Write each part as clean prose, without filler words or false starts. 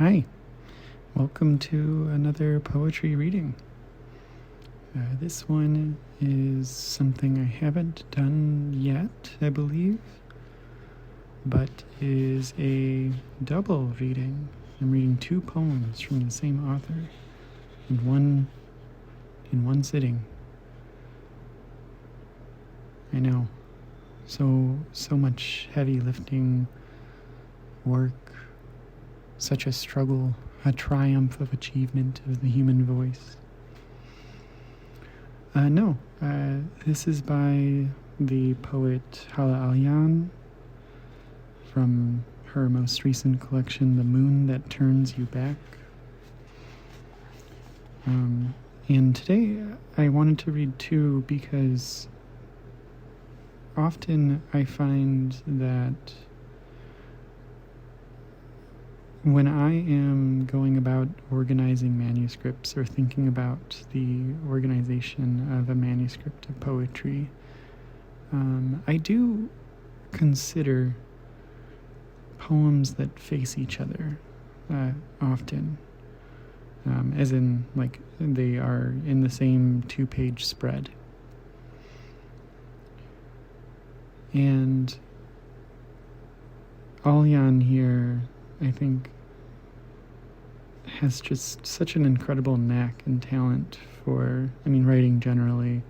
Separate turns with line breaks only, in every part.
Hi, welcome to another poetry reading. This one is something I haven't done yet, I believe, but is a double reading. I'm reading two poems from the same author in one sitting. I know, so much heavy lifting work. Such a struggle, a triumph of achievement of the human voice. This is by the poet Hala Alyan from her most recent collection, The Moon That Turns You Back. And today I wanted to read two because often I find that when I am going about organizing manuscripts or thinking about the organization of a manuscript of poetry, I do consider poems that face each other often, as in, like, they are in the same two-page spread. And Alyan here, I think, has just such an incredible knack and talent for, writing generally,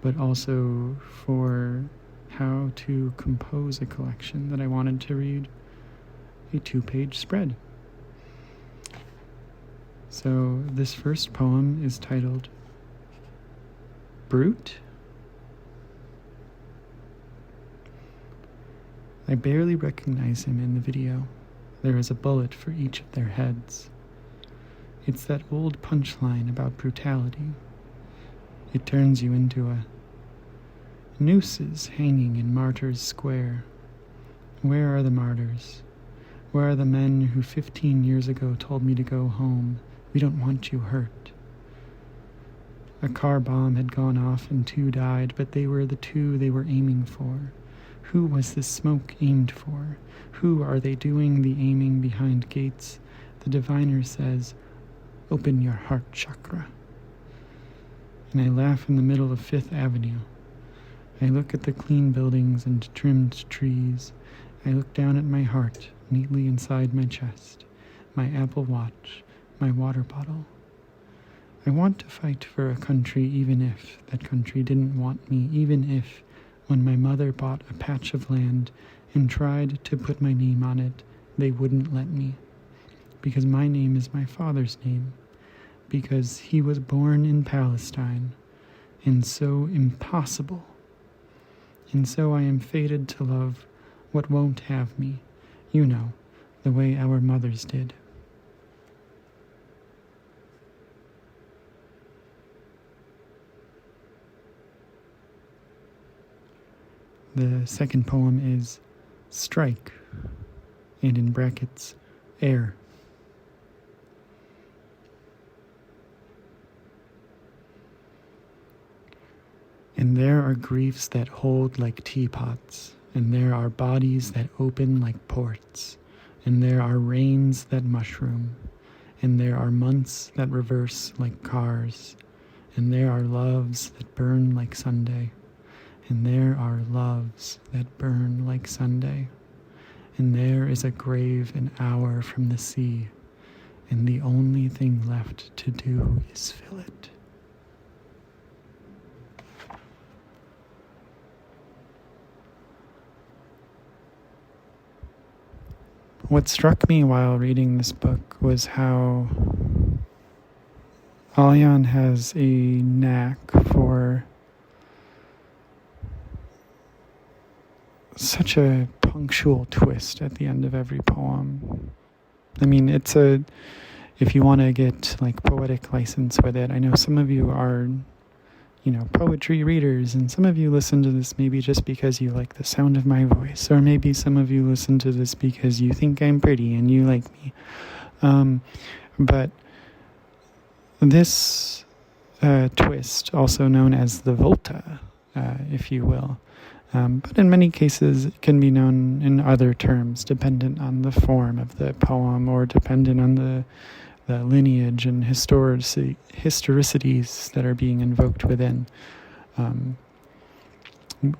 but also for how to compose a collection that I wanted to read a two-page spread. So this first poem is titled Brute. I barely recognize him in the video. There is a bullet for each of their heads. It's that old punchline about brutality. It turns you into a nooses hanging in Martyrs Square. Where are the martyrs? Where are the men who 15 years ago told me to go home? We don't want you hurt. A car bomb had gone off and 2 died, but they were the 2 they were aiming for. Who was this smoke aimed for? Who are they doing the aiming behind gates? The diviner says, open your heart chakra. And I laugh in the middle of 5th Avenue. I look at the clean buildings and trimmed trees. I look down at my heart, neatly inside my chest, my Apple Watch, my water bottle. I want to fight for a country even if that country didn't want me, even if when my mother bought a patch of land and tried to put my name on it, they wouldn't let me. Because my name is my father's name. Because he was born in Palestine, and so impossible. And so I am fated to love what won't have me, you know, the way our mothers did. The second poem is Strike, and in brackets, air. And there are griefs that hold like teapots, and there are bodies that open like ports, and there are rains that mushroom, and there are months that reverse like cars, and there are loves that burn like Sunday. And there are loves that burn like Sunday. And there is a grave an hour from the sea, and the only thing left to do is fill it. What struck me while reading this book was how Alyan has a knack for such a punctual twist at the end of every poem. If you want to get like poetic license with it, I know some of you are, poetry readers, and some of you listen to this maybe just because you like the sound of my voice, or maybe some of you listen to this because you think I'm pretty and you like me. But this twist, also known as the volta, if you will, But in many cases, it can be known in other terms, dependent on the form of the poem or dependent on the lineage and historicities that are being invoked within.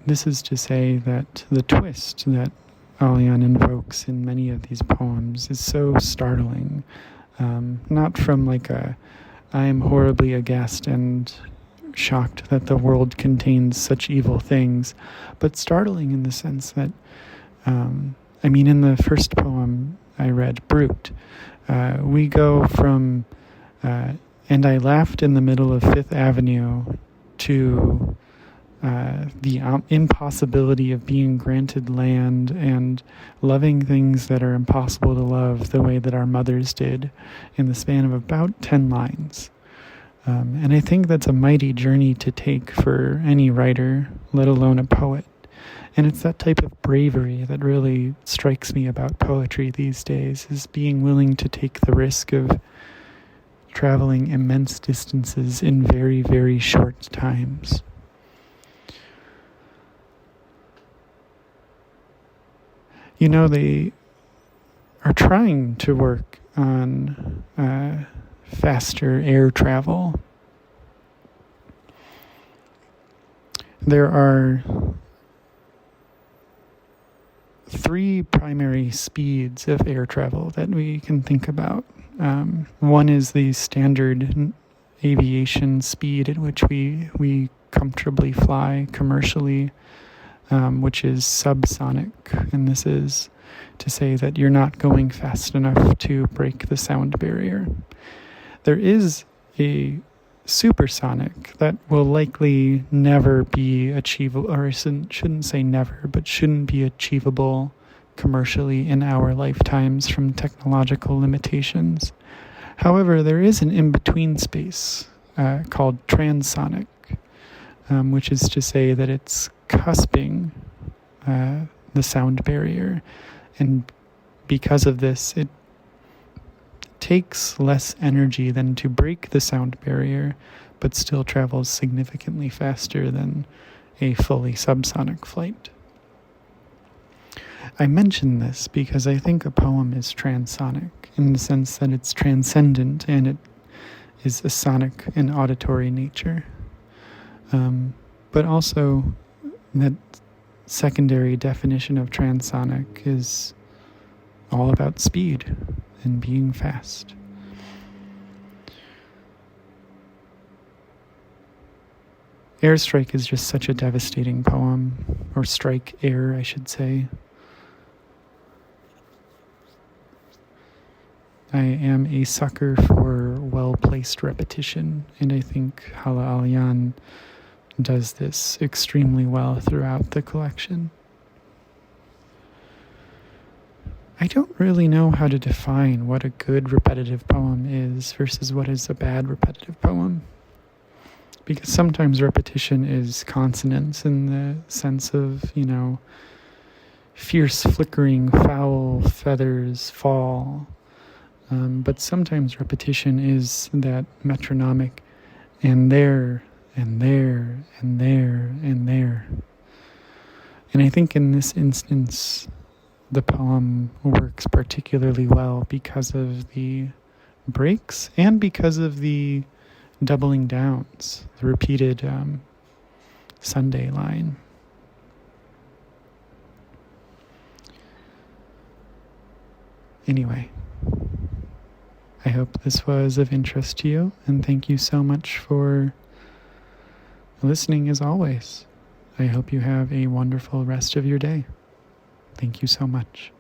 This is to say that the twist that Alyan invokes in many of these poems is so startling, not from like I am horribly aghast and shocked that the world contains such evil things, but startling in the sense that, in the first poem I read, Brute, we go from, and I laughed in the middle of Fifth Avenue to the impossibility of being granted land and loving things that are impossible to love the way that our mothers did in the span of about 10 lines. And I think that's a mighty journey to take for any writer, let alone a poet. And it's that type of bravery that really strikes me about poetry these days, is being willing to take the risk of traveling immense distances in very, very short times. They are trying to work on faster air travel. There are 3 primary speeds of air travel that we can think about. One is the standard aviation speed at which we comfortably fly commercially, which is subsonic, and this is to say that you're not going fast enough to break the sound barrier. There is a supersonic that will likely never be achievable, or I shouldn't say never, but shouldn't be achievable commercially in our lifetimes from technological limitations. However, there is an in-between space called transonic, which is to say that it's cusping the sound barrier, and because of this, it takes less energy than to break the sound barrier, but still travels significantly faster than a fully subsonic flight. I mention this because I think a poem is transonic in the sense that it's transcendent and it is a sonic and auditory nature. But also that secondary definition of transonic is all about speed and being fast. Airstrike is just such a devastating poem, or strike air, I should say. I am a sucker for well-placed repetition, and I think Hala Alyan does this extremely well throughout the collection. I don't really know how to define what a good repetitive poem is versus what is a bad repetitive poem. Because sometimes repetition is consonance in the sense of, fierce flickering foul feathers fall. But sometimes repetition is that metronomic and there, and there, and there, and there. And I think in this instance, the poem works particularly well because of the breaks and because of the doubling downs, the repeated Sunday line. Anyway, I hope this was of interest to you, and thank you so much for listening as always. I hope you have a wonderful rest of your day. Thank you so much.